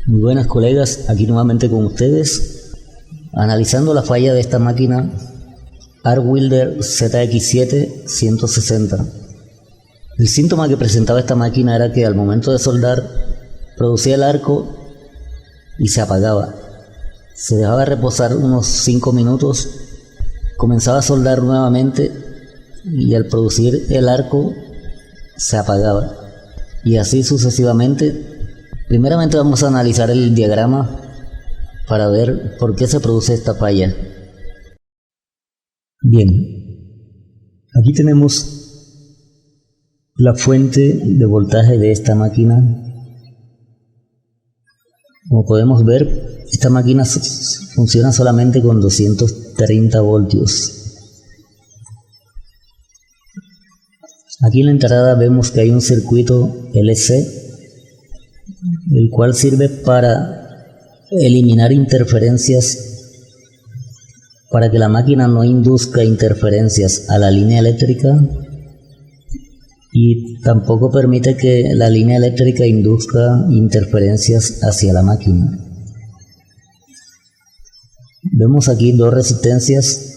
Muy buenas colegas, aquí nuevamente con ustedes, analizando la falla de esta máquina Arkwilder ZX7 160. El síntoma que presentaba esta máquina era que al momento de soldar producía el arco y se apagaba. Se dejaba reposar unos 5 minutos, comenzaba a soldar nuevamente y al producir el arco se apagaba. Y así sucesivamente. Primeramente vamos a analizar el diagrama para ver por qué se produce esta falla. Bien, aquí tenemos la fuente de voltaje de esta máquina. Como podemos ver, esta máquina funciona solamente con 230 voltios. Aquí en la entrada vemos que hay un circuito LC, el cual sirve para eliminar interferencias, para que la máquina no induzca interferencias a la línea eléctrica y tampoco permite que la línea eléctrica induzca interferencias hacia la máquina. Vemos aquí dos resistencias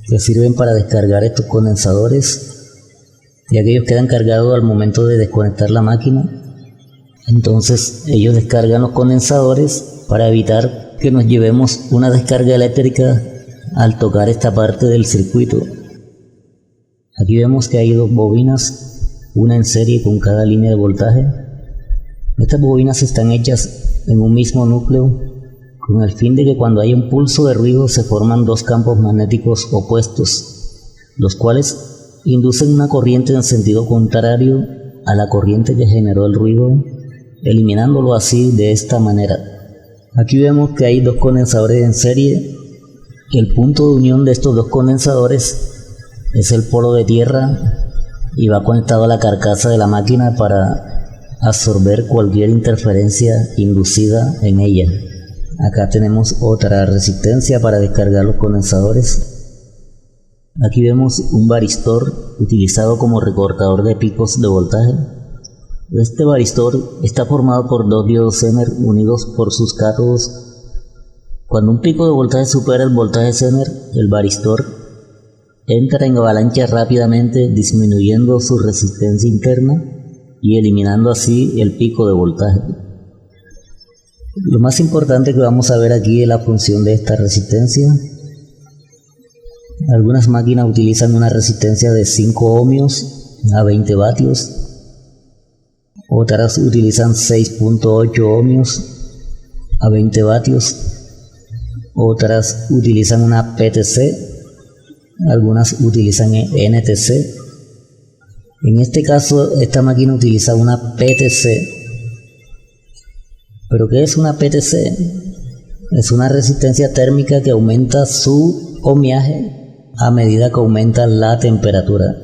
que sirven para descargar estos condensadores, ya que ellos quedan cargados al momento de desconectar la máquina. Entonces ellos descargan los condensadores para evitar que nos llevemos una descarga eléctrica al tocar esta parte del circuito. Aquí vemos que hay dos bobinas, una en serie con cada línea de voltaje. Estas bobinas están hechas en un mismo núcleo con el fin de que cuando hay un pulso de ruido se forman dos campos magnéticos opuestos, los cuales inducen una corriente en sentido contrario a la corriente que generó el ruido, eliminándolo así de esta manera. Aquí vemos que hay dos condensadores en serie. El punto de unión de estos dos condensadores es el polo de tierra y va conectado a la carcasa de la máquina para absorber cualquier interferencia inducida en ella. Acá tenemos otra resistencia para descargar los condensadores. Aquí vemos un varistor utilizado como recortador de picos de voltaje. Este varistor está formado por dos diodos Zener unidos por sus cátodos. Cuando un pico de voltaje supera el voltaje Zener, el varistor entra en avalancha rápidamente, disminuyendo su resistencia interna y eliminando así el pico de voltaje. Lo más importante que vamos a ver aquí es la función de esta resistencia. Algunas máquinas utilizan una resistencia de 5 ohmios a 20 vatios. Otras utilizan 6.8 ohmios a 20 vatios. Otras utilizan una PTC. Algunas utilizan NTC. En este caso, esta máquina utiliza una PTC. ¿Pero qué es una PTC? Es una resistencia térmica que aumenta su ohmiaje a medida que aumenta la temperatura.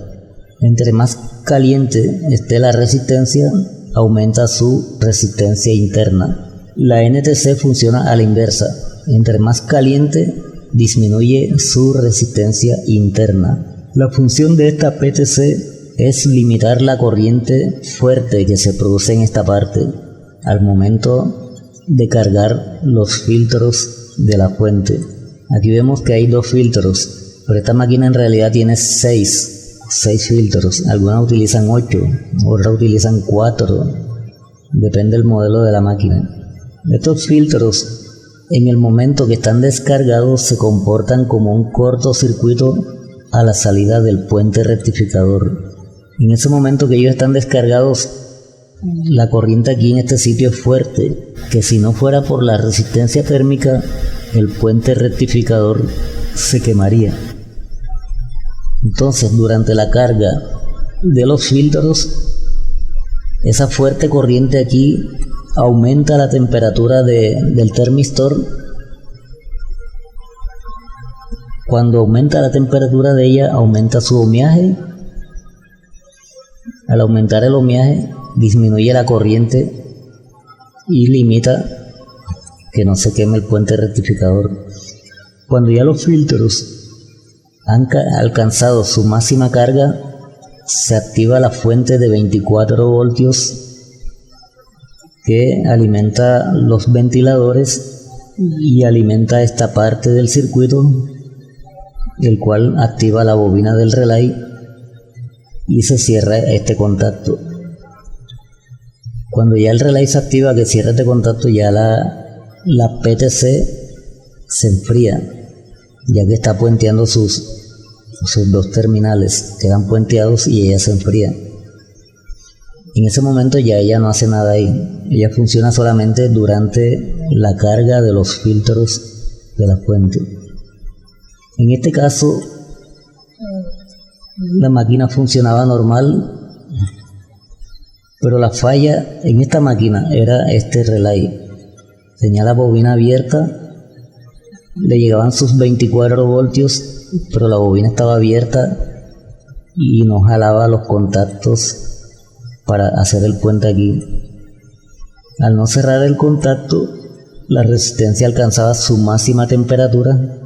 Entre más caliente esté la resistencia, aumenta su resistencia interna. La NTC funciona a la inversa. Entre más caliente, disminuye su resistencia interna. La función de esta PTC es limitar la corriente fuerte que se produce en esta parte al momento de cargar los filtros de la fuente. Aquí vemos que hay dos filtros, pero esta máquina en realidad tiene 6 filtros. Algunas utilizan 8, otras utilizan 4, depende del modelo de la máquina. Estos filtros, en el momento que están descargados, se comportan como un cortocircuito a la salida del puente rectificador. En ese momento que ellos están descargados, la corriente aquí en este sitio es fuerte, que si no fuera por la resistencia térmica, el puente rectificador se quemaría. Entonces, durante la carga de los filtros, esa fuerte corriente aquí aumenta la temperatura del termistor. Cuando aumenta la temperatura de ella, aumenta su ohmiaje. Al aumentar el ohmiaje, disminuye la corriente y limita que no se queme el puente rectificador. Cuando ya los filtros han alcanzado su máxima carga, se activa la fuente de 24 voltios que alimenta los ventiladores y alimenta esta parte del circuito, el cual activa la bobina del relay y se cierra este contacto. Cuando ya el relay se activa, que cierra este contacto, ya la PTC se enfría, ya que está puenteando sus dos terminales, quedan puenteados y ella se enfría. En ese momento ya ella no hace nada ahí, ella funciona solamente durante la carga de los filtros de la fuente. En este caso, la máquina funcionaba normal, pero la falla en esta máquina era este relay. Tenía la bobina abierta, le llegaban sus 24 voltios, pero la bobina estaba abierta y no jalaba los contactos para hacer el puente aquí. Al no cerrar el contacto, la resistencia alcanzaba su máxima temperatura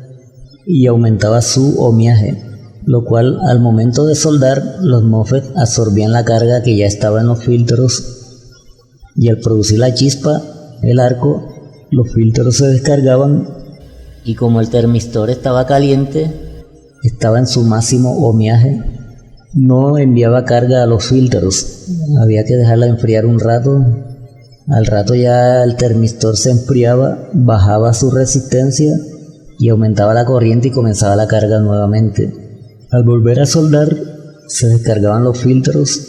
y aumentaba su ohmiaje, lo cual al momento de soldar los MOSFET absorbían la carga que ya estaba en los filtros, y al producir la chispa, el arco, los filtros se descargaban y como el termistor estaba caliente, estaba en su máximo ohmiaje, no enviaba carga a los filtros, había que dejarla enfriar un rato. Al rato ya el termistor se enfriaba, bajaba su resistencia y aumentaba la corriente y comenzaba la carga nuevamente. Al volver a soldar se descargaban los filtros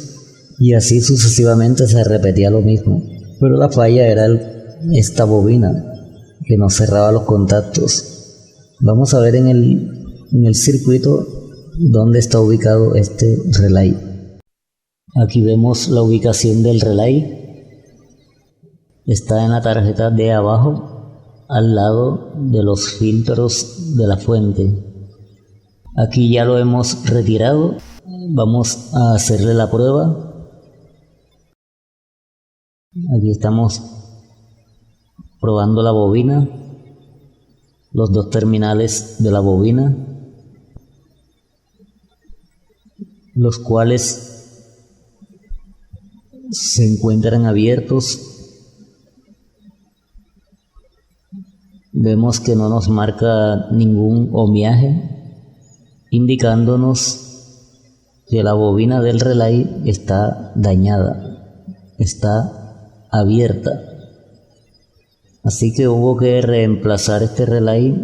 y así sucesivamente se repetía lo mismo, pero la falla era esta bobina que no cerraba los contactos. Vamos a ver en el circuito dónde está ubicado este relay. Aquí vemos la ubicación del relay. Está en la tarjeta de abajo, al lado de los filtros de la fuente. Aquí ya lo hemos retirado. Vamos a hacerle la prueba. Aquí estamos probando la bobina, los dos terminales de la bobina, los cuales se encuentran abiertos. Vemos que no nos marca ningún ohmiaje, indicándonos que la bobina del relay está dañada, está abierta. Así que hubo que reemplazar este relay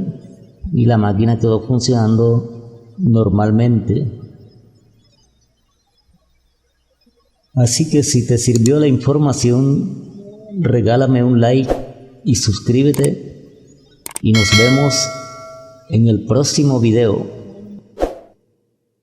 y la máquina quedó funcionando normalmente. Así que si te sirvió la información, regálame un like y suscríbete y nos vemos en el próximo video.